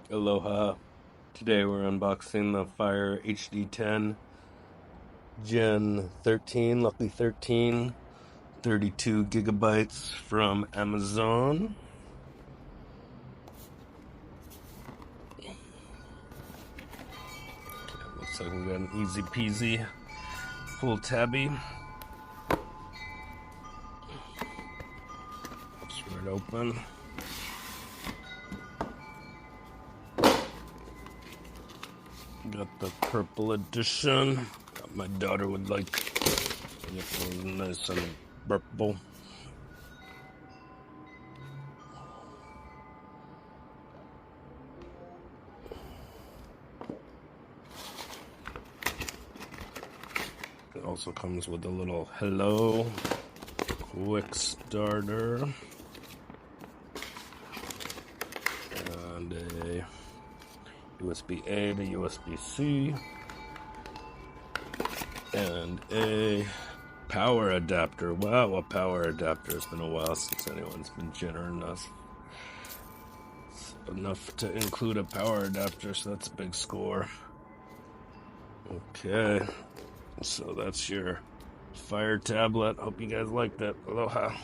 Aloha. Today we're unboxing the Fire HD10 Gen 13, Lucky 13, 32 gigabytes from Amazon. Looks like we got an easy peasy full tabby. It's right open. Got the purple edition. My daughter would like it nice and purple. It also comes with a little hello quick starter and a USB-A to USB-C and a power adapter. Wow, a power adapter. It's been a while since anyone's been generous enough to include a power adapter, so that's a big score. Okay, so that's your Fire tablet. Hope you guys liked it. Aloha.